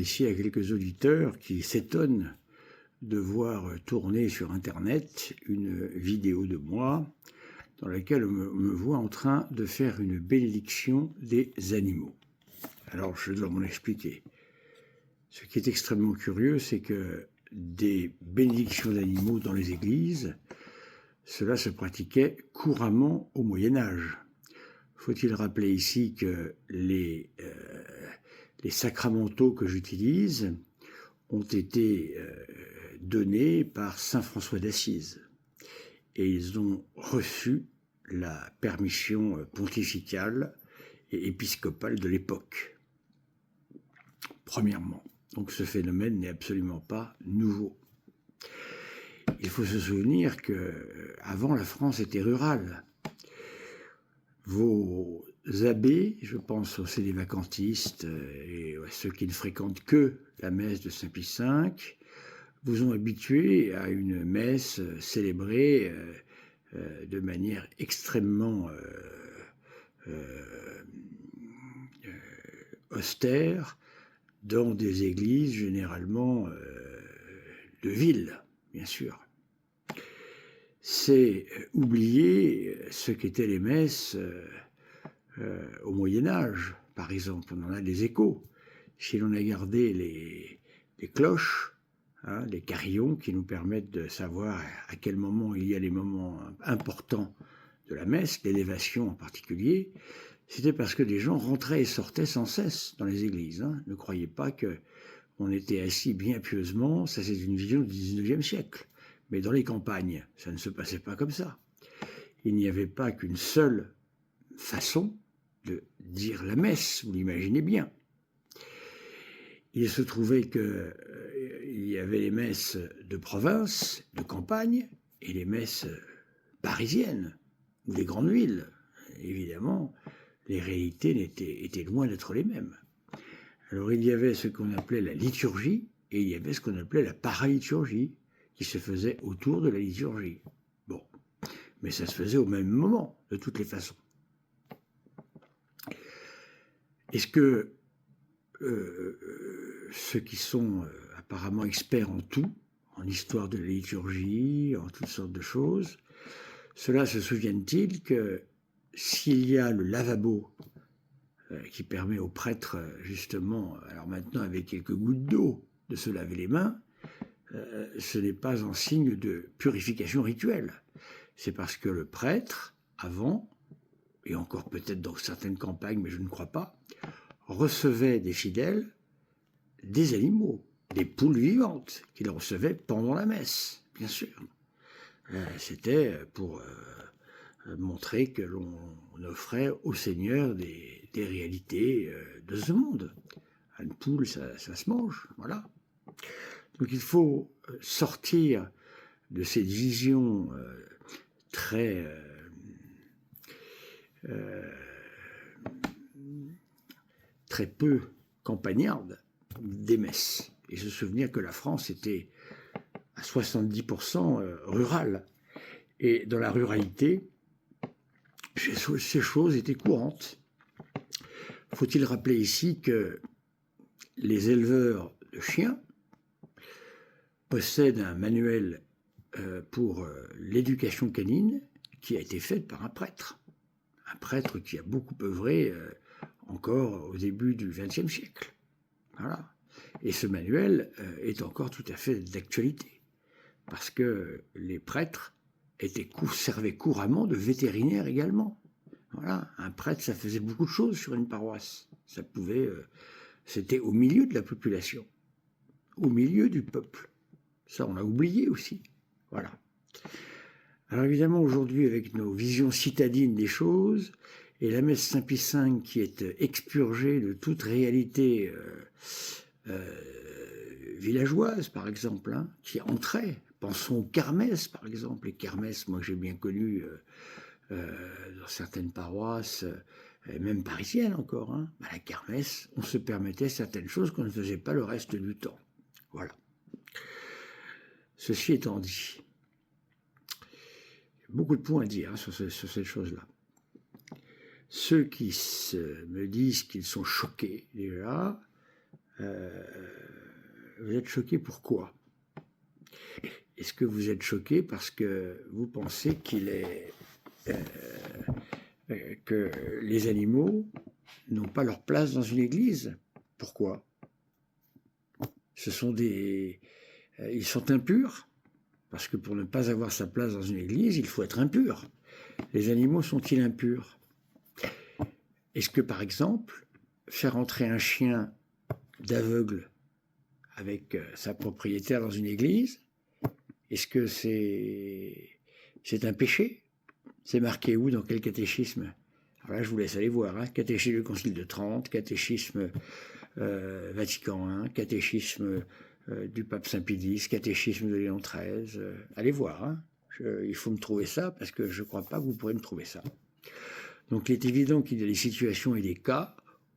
ici à quelques auditeurs qui s'étonnent de voir tourner sur Internet une vidéo de moi dans laquelle on me voit en train de faire une bénédiction des animaux. Alors je dois m'en expliquer. Ce qui est extrêmement curieux, c'est que des bénédictions d'animaux dans les églises, cela se pratiquait couramment au Moyen-Âge. Faut-il rappeler ici que les sacramentaux que j'utilise ont été donnés par saint François d'Assise et ils ont reçu la permission pontificale et épiscopale de l'époque. Premièrement, donc ce phénomène n'est absolument pas nouveau. Il faut se souvenir qu'avant la France était rurale. Vos abbés, je pense aux célibacantistes et à ceux qui ne fréquentent que la messe de Saint-Pie V, vous ont habitué à une messe célébrée de manière extrêmement austère dans des églises généralement de ville, bien sûr. C'est oublier ce qu'étaient les messes au Moyen-Âge, par exemple. On en a des échos. Si l'on a gardé les cloches, hein, les carillons qui nous permettent de savoir à quel moment il y a les moments importants de la messe, l'élévation en particulier, c'était parce que des gens rentraient et sortaient sans cesse dans les églises. Hein. Ne croyez pas qu'on était assis bien pieusement, ça c'est une vision du XIXe siècle. Mais dans les campagnes, ça ne se passait pas comme ça. Il n'y avait pas qu'une seule façon de dire la messe, vous l'imaginez bien. Il se trouvait qu'il y avait les messes de province, de campagne, et les messes parisiennes, ou des grandes villes. Évidemment, les réalités étaient loin d'être les mêmes. Alors il y avait ce qu'on appelait la liturgie, et il y avait ce qu'on appelait la paraliturgie, qui se faisait autour de la liturgie. Bon, mais ça se faisait au même moment, de toutes les façons. Est-ce que ceux qui sont apparemment experts en tout, en histoire de la liturgie, en toutes sortes de choses, ceux-là se souviennent-ils que s'il y a le lavabo qui permet aux prêtres, justement, alors maintenant avec quelques gouttes d'eau, de se laver les mains, ce n'est pas un signe de purification rituelle. C'est parce que le prêtre, avant, et encore peut-être dans certaines campagnes, mais je ne crois pas, recevait des fidèles des animaux, des poules vivantes, qu'il recevait pendant la messe, bien sûr. C'était pour montrer que l'on offrait au Seigneur des réalités de ce monde. Une poule, ça se mange, voilà. Donc il faut sortir de cette vision très peu campagnarde des messes et se souvenir que la France était à 70% rurale. Et dans la ruralité, ces choses étaient courantes. Faut-il rappeler ici que les éleveurs de chiens possèdent un manuel pour l'éducation canine qui a été fait par un prêtre qui a beaucoup œuvré encore au début du XXe siècle. Voilà. Et ce manuel est encore tout à fait d'actualité, parce que les prêtres servaient couramment de vétérinaires également. Voilà. Un prêtre, ça faisait beaucoup de choses sur une paroisse. Ça pouvait, c'était au milieu de la population, au milieu du peuple. Ça, on l'a oublié aussi. Voilà. Alors évidemment, aujourd'hui, avec nos visions citadines des choses, et la messe Saint-Pie V qui est expurgée de toute réalité villageoise, par exemple, hein, qui entrait. Pensons aux kermesses, par exemple. Les kermesses, moi, j'ai bien connu dans certaines paroisses, même parisiennes encore. Hein. La kermesse, on se permettait certaines choses qu'on ne faisait pas le reste du temps. Voilà. Ceci étant dit, beaucoup de points à dire hein, sur cette chose-là. Ceux qui me disent qu'ils sont choqués, déjà, vous êtes choqué pourquoi? Est-ce que vous êtes choqué parce que vous pensez que les animaux n'ont pas leur place dans une église? Pourquoi? Ils sont impurs, parce que pour ne pas avoir sa place dans une église, il faut être impur. Les animaux sont-ils impurs? Est-ce que, par exemple, faire entrer un chien d'aveugle avec sa propriétaire dans une église, est-ce que c'est un péché? C'est marqué où, dans quel catéchisme? Alors là, je vous laisse aller voir, hein. Catéchisme du Concile de Trente, catéchisme Vatican I, catéchisme du pape Saint-Pie X, catéchisme de Léon XIII. Allez voir, hein. Il faut me trouver ça, parce que je ne crois pas que vous pourrez me trouver ça. Donc il est évident qu'il y a des situations et des cas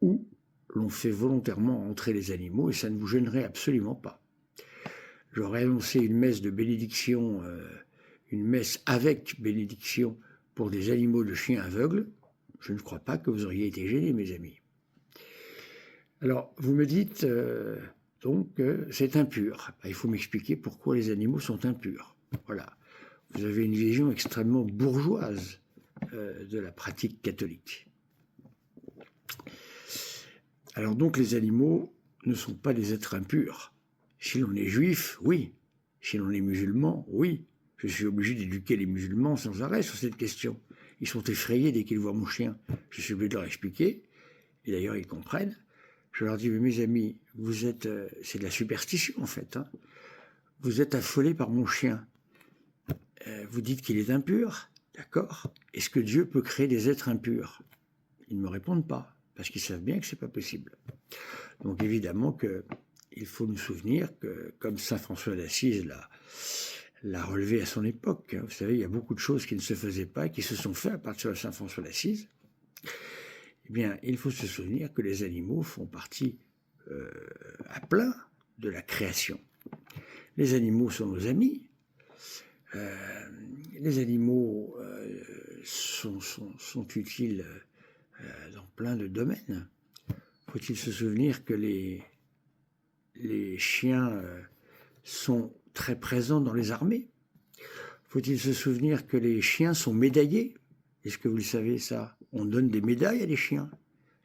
où l'on fait volontairement entrer les animaux, et ça ne vous gênerait absolument pas. J'aurais annoncé une messe de bénédiction, une messe avec bénédiction pour des animaux de chiens aveugles. Je ne crois pas que vous auriez été gênés, mes amis. Alors, vous me dites donc que c'est impur. Il faut m'expliquer pourquoi les animaux sont impurs. Voilà. Vous avez une vision extrêmement bourgeoise de la pratique catholique. Alors donc, les animaux ne sont pas des êtres impurs. Si l'on est juif, oui. Si l'on est musulman, oui. Je suis obligé d'éduquer les musulmans sans arrêt sur cette question. Ils sont effrayés dès qu'ils voient mon chien. Je suis obligé de leur expliquer. Et d'ailleurs, ils comprennent. Je leur dis, mais mes amis, vous êtes, c'est de la superstition en fait. Hein. Vous êtes affolés par mon chien. Vous dites qu'il est impur, d'accord? Est-ce que Dieu peut créer des êtres impurs? Ils ne me répondent pas, parce qu'ils savent bien que c'est pas possible. Donc évidemment qu'il faut nous souvenir que, comme saint François d'Assise l'a relevé à son époque, hein, vous savez, il y a beaucoup de choses qui ne se faisaient pas, qui se sont faites à partir de saint François d'Assise. Eh bien, il faut se souvenir que les animaux font partie à plein de la création. Les animaux sont nos amis. Les animaux sont utiles dans plein de domaines. Faut-il se souvenir que les chiens sont très présents dans les armées? Faut-il se souvenir que les chiens sont médaillés? Est-ce que vous le savez ça? On donne des médailles à des chiens.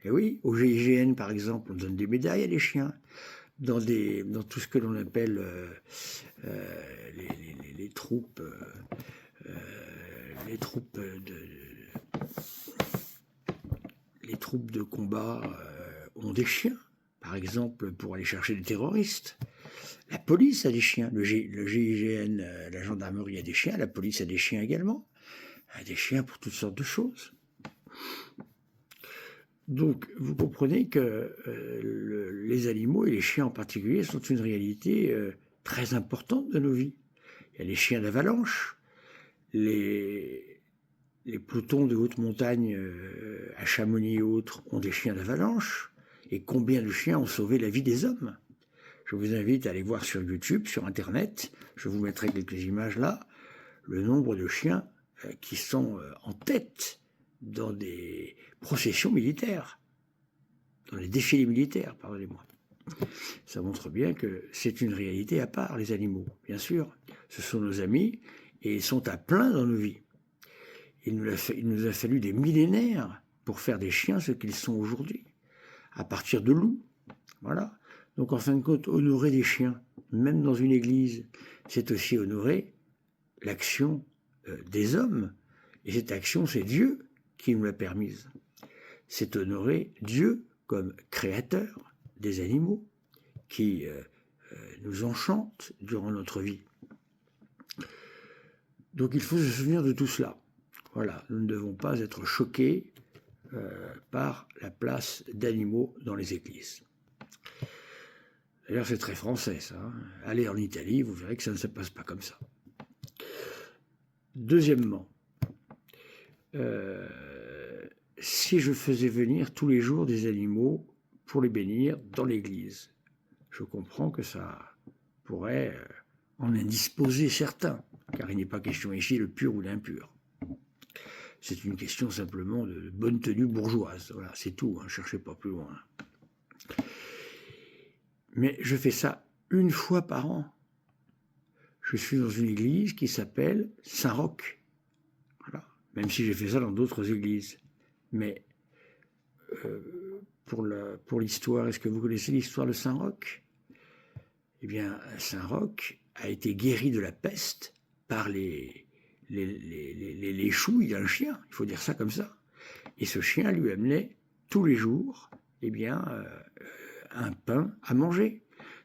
Et oui, au GIGN par exemple, on donne des médailles à des chiens. Dans tout ce que l'on appelle les troupes de combat ont des chiens, par exemple pour aller chercher des terroristes. La police a des chiens, le GIGN, la gendarmerie a des chiens, la police a des chiens également, a des chiens pour toutes sortes de choses. Donc, vous comprenez que les animaux, et les chiens en particulier, sont une réalité très importante de nos vies. Il y a les chiens d'avalanche, les pelotons de haute montagne à Chamonix et autres ont des chiens d'avalanche. Et combien de chiens ont sauvé la vie des hommes? Je vous invite à aller voir sur YouTube, sur Internet, je vous mettrai quelques images là, le nombre de chiens qui sont en tête dans des processions militaires, dans les défilés militaires, pardonnez-moi. Ça montre bien que c'est une réalité à part, les animaux. Bien sûr, ce sont nos amis et ils sont à plein dans nos vies. Il nous a fallu des millénaires pour faire des chiens ce qu'ils sont aujourd'hui, à partir de loups. Voilà. Donc en fin de compte, honorer des chiens, même dans une église, c'est aussi honorer l'action des hommes. Et cette action, c'est Dieu qui nous l'a permise. C'est honorer Dieu comme créateur des animaux qui nous enchantent durant notre vie. Donc il faut se souvenir de tout cela. Voilà, nous ne devons pas être choqués par la place d'animaux dans les églises. D'ailleurs, c'est très français, ça. Hein. Allez en Italie, vous verrez que ça ne se passe pas comme ça. Deuxièmement, si je faisais venir tous les jours des animaux pour les bénir dans l'église, je comprends que ça pourrait en indisposer certains, car il n'est pas question ici de pur ou d'impur. C'est une question simplement de bonne tenue bourgeoise. Voilà, c'est tout, hein, cherchez pas plus loin. Mais je fais ça une fois par an. Je suis dans une église qui s'appelle Saint-Roch. Voilà. Même si j'ai fait ça dans d'autres églises. Mais pour l'histoire, est-ce que vous connaissez l'histoire de Saint-Roch? Eh bien, Saint-Roch a été guéri de la peste par les chouilles d'un chien, il faut dire ça comme ça. Et ce chien lui amenait tous les jours eh bien, un pain à manger.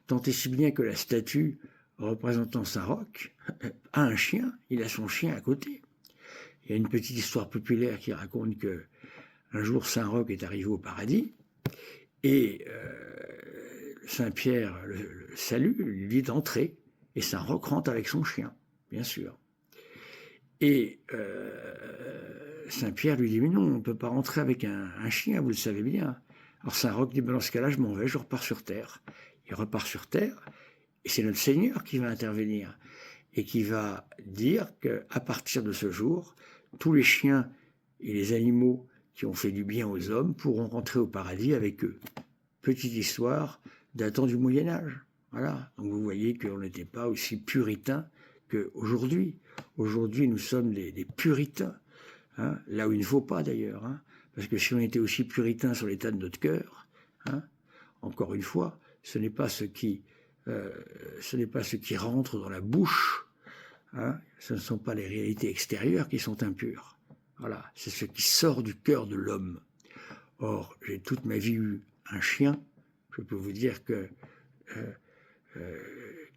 Tant et si bien que la statue représentant Saint-Roch a un chien, il a son chien à côté. Il y a une petite histoire populaire qui raconte que un jour Saint-Roch est arrivé au paradis et Saint-Pierre le salue, lui dit d'entrer, et Saint-Roch rentre avec son chien, bien sûr. Et Saint-Pierre lui dit, mais non, on ne peut pas rentrer avec un chien, vous le savez bien. Alors Saint-Roch dit, ben dans ce cas-là, je m'en vais, je repars sur terre. Il repart sur terre, et c'est notre Seigneur qui va intervenir, et qui va dire qu'à partir de ce jour, tous les chiens et les animaux qui ont fait du bien aux hommes pourront rentrer au paradis avec eux. Petite histoire datant du Moyen-Âge. Voilà. Donc vous voyez qu'on n'était pas aussi puritains qu'aujourd'hui. Aujourd'hui, nous sommes des puritains. Hein, là où il ne faut pas d'ailleurs. Hein, parce que si on était aussi puritains sur l'état de notre cœur, hein, encore une fois, ce n'est pas ce qui rentre dans la bouche. Hein, ce ne sont pas les réalités extérieures qui sont impures. Voilà, c'est ce qui sort du cœur de l'homme. Or, j'ai toute ma vie eu un chien. Je peux vous dire que,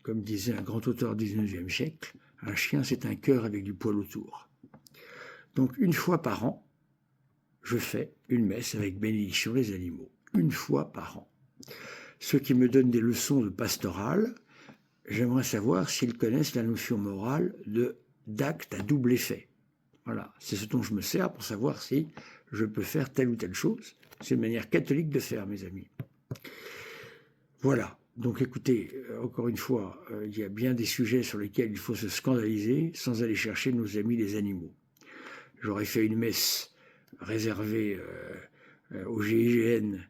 comme disait un grand auteur du XIXe siècle, un chien, c'est un cœur avec du poil autour. Donc, une fois par an, je fais une messe avec bénédiction des animaux. Une fois par an. Ceux qui me donnent des leçons de pastorale, j'aimerais savoir s'ils connaissent la notion morale d'acte à double effet. Voilà, c'est ce dont je me sers pour savoir si je peux faire telle ou telle chose. C'est une manière catholique de faire, mes amis. Voilà, donc écoutez, encore une fois, il y a bien des sujets sur lesquels il faut se scandaliser sans aller chercher nos amis les animaux. J'aurais fait une messe réservée au GIGN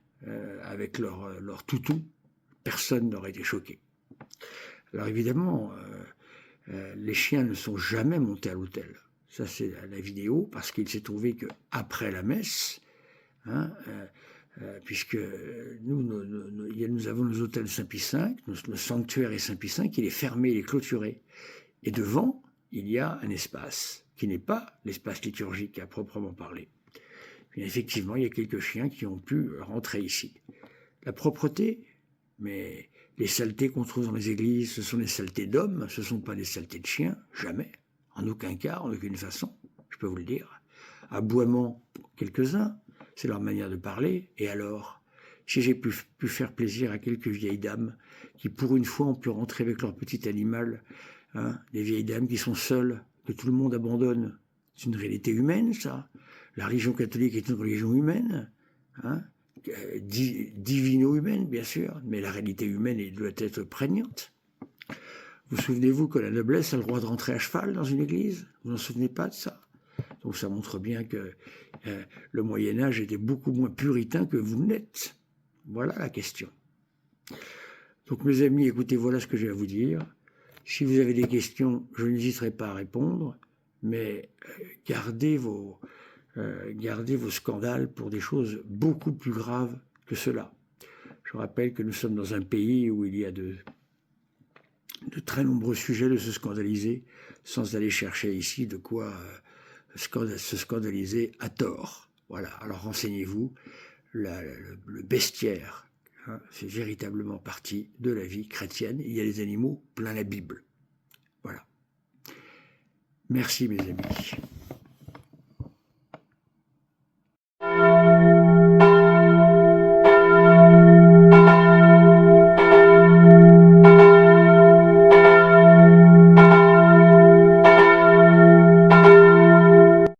avec leur toutou, personne n'aurait été choqué. Alors évidemment, les chiens ne sont jamais montés à l'autel. Ça, c'est la vidéo, parce qu'il s'est trouvé qu'après la messe, hein, puisque nous avons nos hôtels Saint-Pie V, le sanctuaire est Saint-Pie V, il est fermé, il est clôturé. Et devant, il y a un espace qui n'est pas l'espace liturgique à proprement parler. Et effectivement, il y a quelques chiens qui ont pu rentrer ici. La propreté, mais les saletés qu'on trouve dans les églises, ce sont des saletés d'hommes, ce ne sont pas des saletés de chiens, jamais. En aucun cas, en aucune façon, je peux vous le dire. Aboiement, quelques-uns, c'est leur manière de parler. Et alors, si j'ai pu faire plaisir à quelques vieilles dames qui, pour une fois, ont pu rentrer avec leur petit animal, hein, des vieilles dames qui sont seules, que tout le monde abandonne, c'est une réalité humaine, ça. La religion catholique est une religion humaine, hein, divino-humaine, bien sûr, mais la réalité humaine doit être prégnante. Vous souvenez-vous que la noblesse a le droit de rentrer à cheval dans une église? Vous n'en souvenez pas de ça? Donc ça montre bien que le Moyen-Âge était beaucoup moins puritain que vous n'êtes. Voilà la question. Donc mes amis, écoutez, voilà ce que j'ai à vous dire. Si vous avez des questions, je n'hésiterai pas à répondre, mais gardez vos scandales pour des choses beaucoup plus graves que cela. Je rappelle que nous sommes dans un pays où il y a de très nombreux sujets de se scandaliser, sans aller chercher ici de quoi se scandaliser à tort. Voilà, alors renseignez-vous, le bestiaire, hein, fait véritablement partie de la vie chrétienne. Il y a des animaux plein la Bible. Voilà. Merci mes amis.